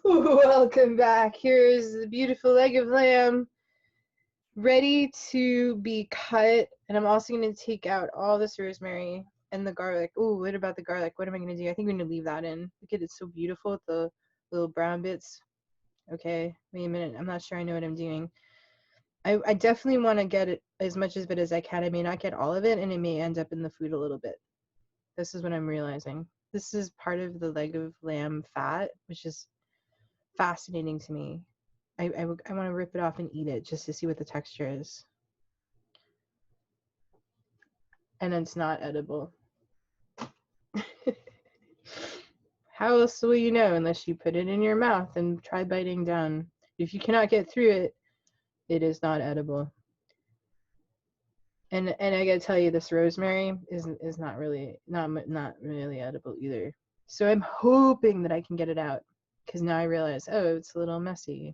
Welcome back. Here's the beautiful leg of lamb ready to be cut. And I'm also going to take out all this rosemary and the garlic. Oh, what about the garlic? What am I going to do? I think I'm going to leave that in. Look at it, it's so beautiful with the little brown bits. Okay, wait a minute. I'm not sure I know what I'm doing. I definitely want to get it as much of it as I can. I may not get all of it, and it may end up in the food a little bit. This is what I'm realizing. This is part of the leg of lamb fat, which is fascinating to me. I want to rip it off and eat it just to see what the texture is. And it's not edible. How else will you know unless you put it in your mouth and try biting down? If you cannot get through it, it is not edible. And I gotta tell you, this rosemary is not really edible either. So I'm hoping that I can get it out, because now I realize, oh, it's a little messy.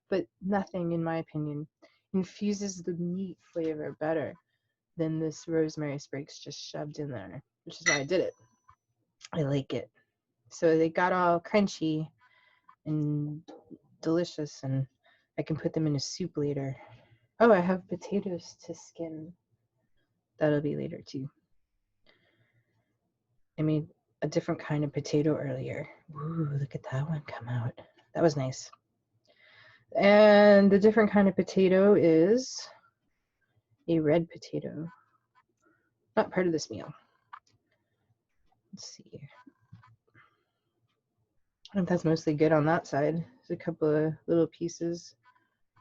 But nothing, in my opinion, infuses the meat flavor better than this rosemary sprigs just shoved in there, which is why I did it. I like it. So they got all crunchy and delicious, and I can put them in a soup later. Oh, I have potatoes to skin. That'll be later too. I made a different kind of potato earlier. Ooh, look at that one come out. That was nice. And the different kind of potato is a red potato. Not part of this meal. Let's see. I think that's mostly good on that side. There's a couple of little pieces.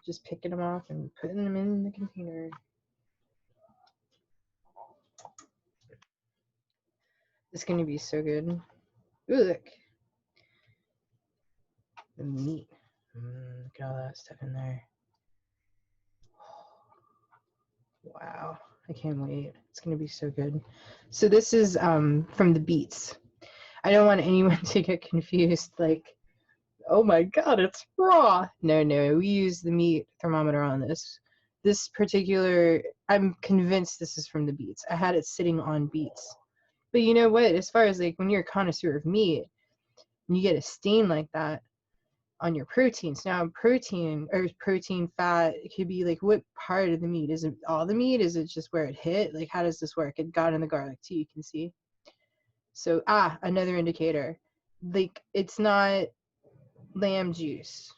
Just picking them off and putting them in the container. It's going to be so good. Ooh, look. The meat. Look at all that stuff in there. Wow. I can't wait. It's going to be so good. So this is from the beets. I don't want anyone to get confused, like, oh my god, it's raw. No, we use the meat thermometer on this. This particular, I'm convinced this is from the beets. I had it sitting on beets. But you know what? As far as like when you're a connoisseur of meat, and you get a stain like that on your proteins. Now protein or protein fat, it could be like what part of the meat? Is it all the meat? Is it just where it hit? Like how does this work? It got in the garlic too, you can see. So another indicator. Like it's not lamb juice.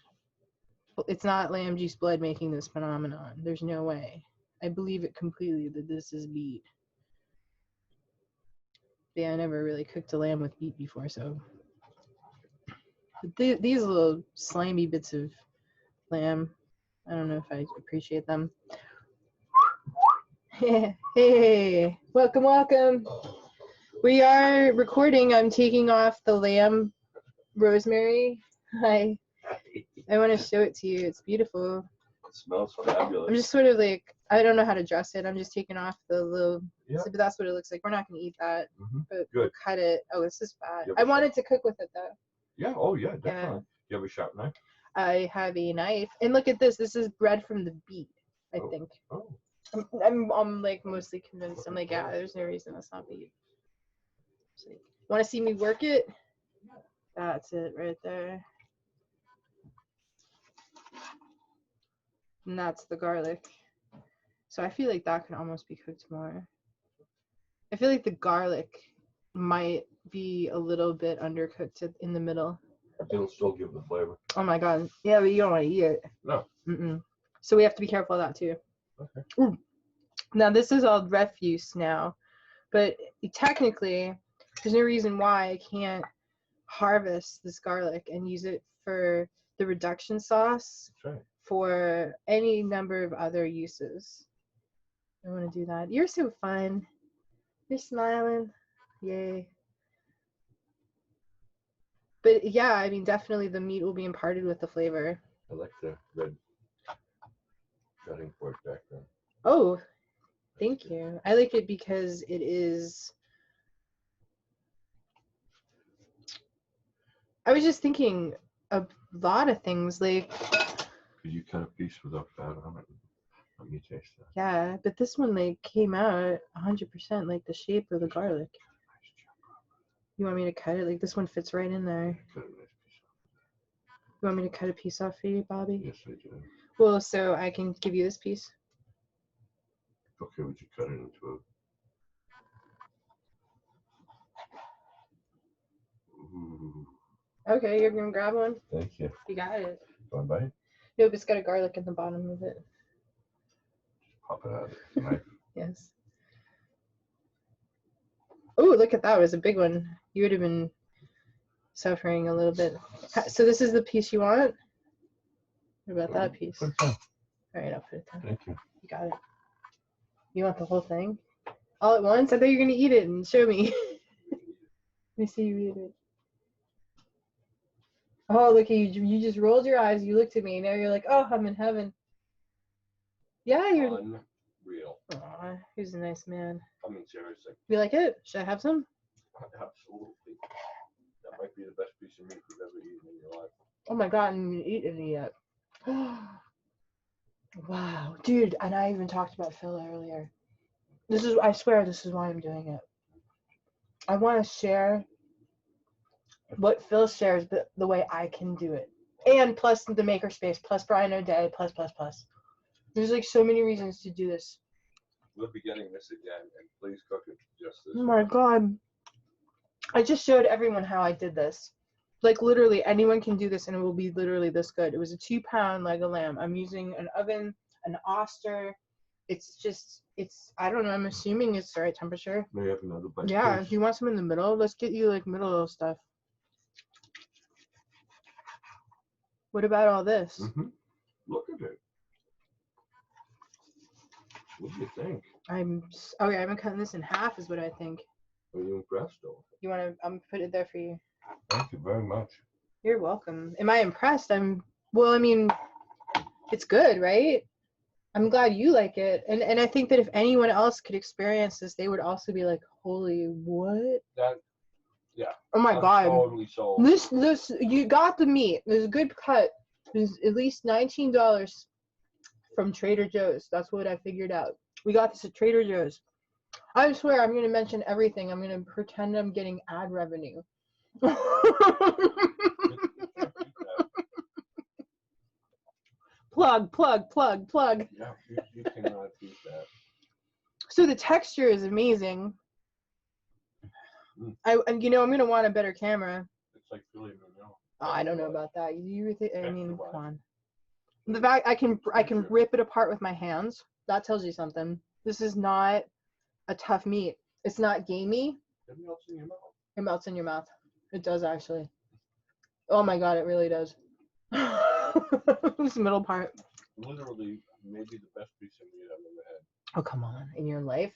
It's not lamb juice blood making this phenomenon. There's no way. I believe it completely that this is beet. Yeah, I never really cooked a lamb with beet before, so. But these little slimy bits of lamb, I don't know if I appreciate them. Hey, welcome. We are recording. I'm taking off the lamb rosemary. Hi. I want to show it to you. It's beautiful. It smells fabulous. I'm just sort of like, I don't know how to dress it. I'm just taking off the little, so, but that's what it looks like. We're not going to eat that, but we'll cut it. Oh, this is bad. I wanted to cook with it though. Yeah, oh yeah, definitely. Yeah. You have a sharp knife? I have a knife. And look at this. This is bread from the beet, I think. Oh. I'm like mostly convinced. I'm like, yeah, there's no reason that's not beet. So, want to see me work it? That's it right there. And that's the garlic. So I feel like that could almost be cooked more. I feel like the garlic might be a little bit undercooked in the middle. It'll still give the flavor. Oh my god. Yeah, but you don't want to eat it. No. So we have to be careful of that too. Okay. Ooh. Now this is all refuse now, but technically there's no reason why I can't harvest this garlic and use it for the reduction sauce. That's right. For any number of other uses. I want to do that. You're so fun. You're smiling. Yay. But yeah, I mean, definitely the meat will be imparted with the flavor. I like the red cutting board background. Oh, thank you. I like it because it is. I was just thinking a lot of things like. Could you cut a piece without fat on it? Let me taste that. Yeah, but this one like came out 100% like the shape of the garlic. You want me to cut it? Like this one fits right in there. Cut a nice piece You want me to cut a piece off for you, Bobby? Yes, I do. Well, so I can give you this piece. Okay, would you cut it into a... Ooh, Okay, you're gonna grab one? thank you. You got it. Want to bite? Nope, it's got a garlic in the bottom of it. Pop it out of the knife. Yes. Oh, look at that. It was a big one. You would have been suffering a little bit. So this is the piece you want? What about that piece? Put it down. All right, I'll put it down. Thank you. You got it. You want the whole thing? All at once? I thought you were going to eat it and show me. Let me see you eat it. Oh, look at you. You just rolled your eyes. You looked at me. Now you're like, oh, I'm in heaven. Yeah, you're... Unreal. Aw, he's a nice man. I mean, seriously. You like it? Should I have some? Absolutely. That might be the best piece of meat you've ever eaten in your life. Oh my god, I didn't even eat any yet. Wow. Dude, and I even talked about Phil earlier. I swear this is why I'm doing it. I want to share what Phil shares, but the way I can do it. And plus the makerspace, plus Brian O'Day, plus. There's like so many reasons to do this. We'll be getting this again, and please cook it just this. Oh my god. I just showed everyone how I did this. Like literally anyone can do this and it will be literally this good. It was a 2-pound leg of lamb. I'm using an oven, an Oster. I don't know, I'm assuming it's the right temperature. May I have another bite? Yeah, please? do you want some in the middle? Let's get you like middle stuff. What about all this? Mm-hmm. Look at it. What do you think? I'm cutting this in half is what I think. Are you impressed, though? You want to, I'm put it there for you. Thank you very much. You're welcome. Am I impressed? Well, I mean, it's good, right? I'm glad you like it. And I think that if anyone else could experience this, they would also be like, holy, what? Yeah. Oh my God. Totally sold. This, you got the meat. There's a good cut. There's at least $19 from Trader Joe's. That's what I figured out. We got this at Trader Joe's. I swear I'm going to mention everything. I'm going to pretend I'm getting ad revenue. Plug. Yeah, you cannot beat that. So the texture is amazing. I'm going to want a better camera. It's like filet mignon. Oh, I don't know about that. Come on. The fact I can rip it apart with my hands, that tells you something. This is not a tough meat. It's not gamey. It melts in your mouth. It melts in your mouth. It does actually. Oh my God, it really does. This middle part. Literally, maybe the best piece of meat I've ever had. Oh, come on. In your life?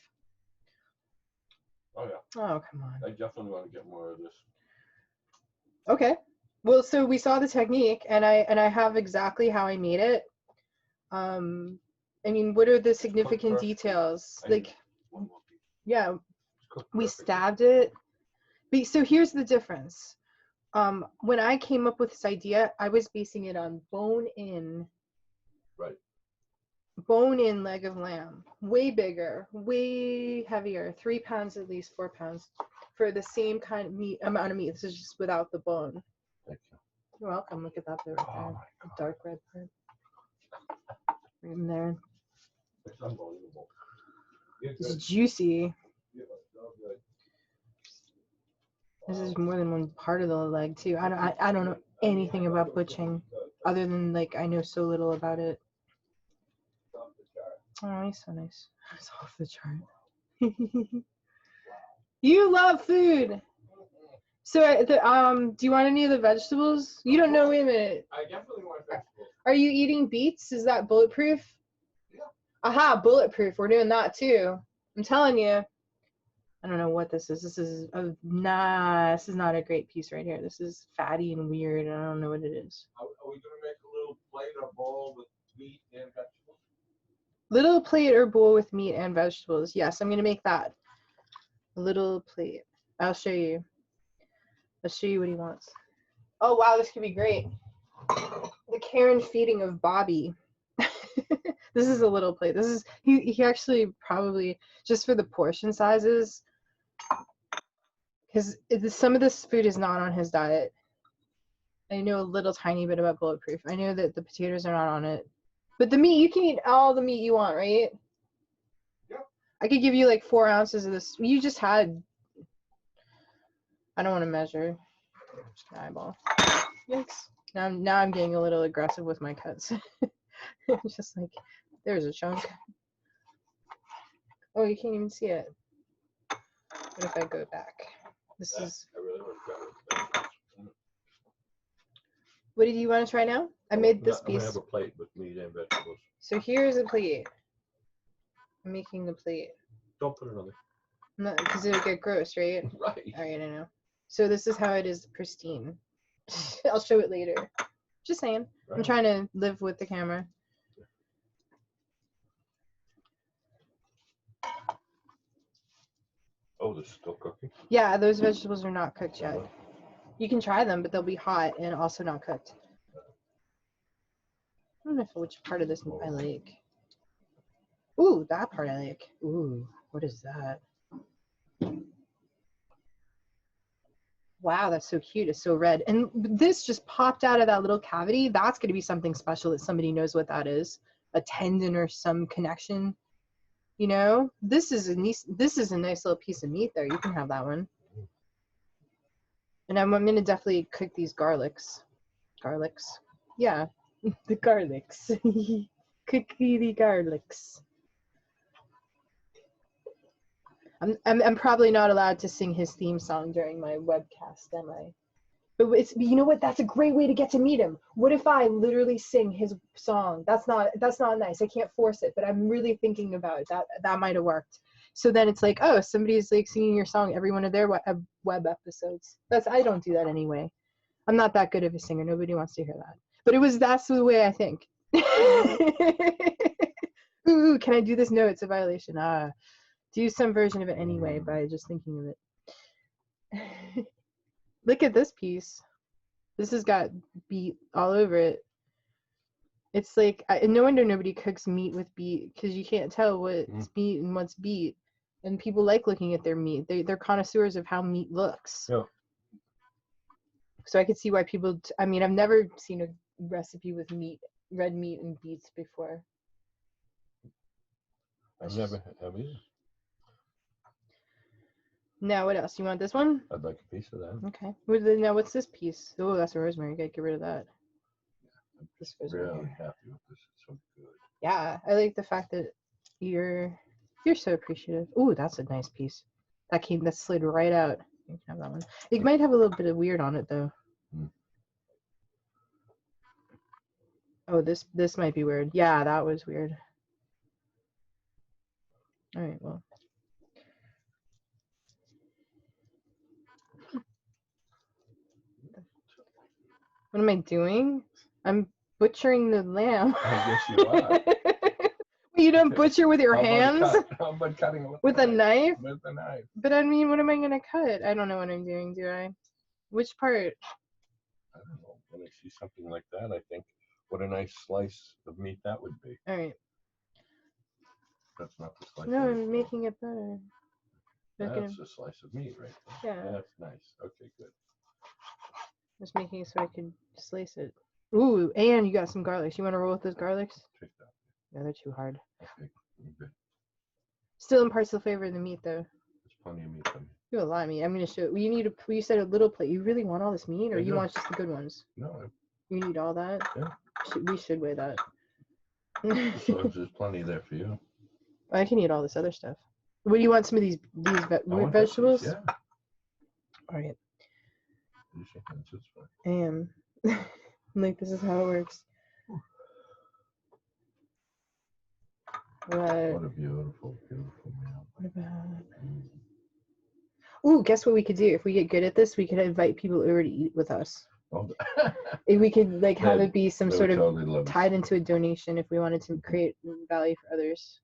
Oh, yeah. Oh, come on. I definitely want to get more of this. Okay. Well, so we saw the technique, and I have exactly how I made it. I mean, what are the significant details? Like, yeah, we stabbed it. But so here's the difference. When I came up with this idea, I was basing it on bone-in. Right. Bone-in leg of lamb, way bigger, way heavier, 3 pounds at least, 4 pounds, for the same kind of amount of meat. This is just without the bone. Thank you. You're welcome. Look at that there, right there. The dark red part. Right in there. It's unbelievable. It's juicy. This is more than one part of the leg too. I don't know anything about butchering, other than like I know so little about it. Oh, he's so nice. It's off the chart. You love food. So, do you want any of the vegetables? You don't know. Wait a minute. I definitely want vegetables. Are you eating beets? Is that bulletproof? Yeah. Aha, bulletproof. We're doing that too. I'm telling you. I don't know what this is. This is this is not a great piece right here. This is fatty and weird. I don't know what it is. Are we going to make a little plate or bowl with meat and vegetables? Little plate or bowl with meat and vegetables. Yes, I'm going to make that. A little plate. I'll show you. I'll show you what he wants. Oh, wow, this could be great. The Karen feeding of Bobby. This is a little plate. This is, he actually probably, just for the portion sizes, because some of this food is not on his diet. I know a little tiny bit about bulletproof. I know that the potatoes are not on it. But the meat, you can eat all the meat you want, right? Yep. I could give you like 4 ounces of this. You just had. I don't want to measure. I'm just gonna eyeball. Yikes. Now I'm getting a little aggressive with my cuts. It's just like, there's a chunk. Oh, you can't even see it. What if I go back? This is. I really want to try it. What did you want to try now? I made this I'm gonna piece. have a plate with meat and vegetables. So here's a plate. I'm making the plate. Don't put it on No, because it would get gross, right? there. Right. All right, I know. So this is how it is pristine. I'll show it later. Just saying. I'm Right. trying to live with the camera. Oh, this is still cooking? Yeah, those vegetables are not cooked yet. Uh-huh. You can try them, but they'll be hot and also not cooked. I don't know which part of this I like. Ooh, that part I like. Ooh, what is that? Wow, that's so cute. It's so red. And this just popped out of that little cavity. That's going to be something special that somebody knows what that is. A tendon or some connection. You know, this is a nice little piece of meat there. You can have that one. And I'm going to definitely cook these garlics. Yeah, the garlics. Cookie the garlics. I'm probably not allowed to sing his theme song during my webcast, am I? But you know what? That's a great way to get to meet him. What if I literally sing his song? That's not nice. I can't force it, but I'm really thinking about it. That might have worked. So then it's like, oh, somebody's like singing your song every one of their web episodes. I don't do that anyway. I'm not that good of a singer. Nobody wants to hear that. But that's the way I think. Ooh, can I do this? No, it's a violation. Do some version of it anyway by just thinking of it. Look at this piece. This has got beet all over it. It's like, no wonder nobody cooks meat with beet, because you can't tell what's meat and what's beet. And people like looking at their meat. They're connoisseurs of how meat looks. Yeah. So I could see why people, I've never seen a recipe with red meat and beets before. I've never have either. Now, what else? You want this one? I'd like a piece of that. Okay. Now, what's this piece? Oh, that's a rosemary. Gotta get rid of that. This goes Really right here. happy with this. It's so good. Yeah, I like the fact that you're so appreciative. Ooh, that's a nice piece. That slid right out. You can have that one. It might have a little bit of weird on it though. Oh, this might be weird. Yeah, that was weird. All right, well. What am I doing? I'm butchering the lamb. I guess you are. You don't butcher with your hands? How about cutting it with a knife? With a knife. But what am I going to cut? I don't know what I'm doing, do I? Which part? I don't know. When I see something like that, I think, what a nice slice of meat that would be. All right. That's not the slice. No, I'm making it better. That's a slice of meat right there. Yeah. That's nice. Okay, good. Just making it so I can slice it. Ooh, and you got some garlics. You want to roll with those garlics? Take that. Yeah, they're too hard. Okay, good. Still imparts the flavor of the meat, though. There's plenty of meat on here. You have a lot of meat. I'm going to show you. You said a little plate. You really want all this meat, or you want just the good ones? No. You need all that? Yeah. We should weigh that. As long as there's plenty there for you. I can eat all this other stuff. What do you want? Some of these vegetables? Yeah. All right. Use your hands, it's fine. I am. Like, this is how it works. What a beautiful, beautiful meal. What about... Ooh, guess what we could do? If we get good at this, we could invite people over to eat with us. Oh. If we could have it be some sort of totally tied into a donation if we wanted to create value for others.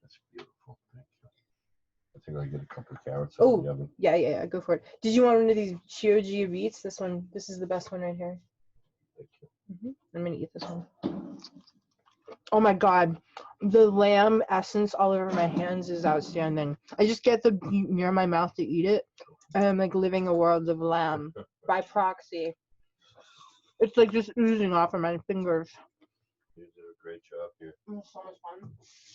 That's beautiful. Thank you. I think I'll get a couple of carrots. Oh, yeah, go for it. Did you want one of these Chioji beets? This is the best one right here. Thank you. I'm gonna eat this one. Oh my god, the lamb essence all over my hands is outstanding. I just get the beet near my mouth to eat it, and I'm like living a world of lamb by proxy. It's like just oozing off of my fingers. You did a great job here. It was so much fun.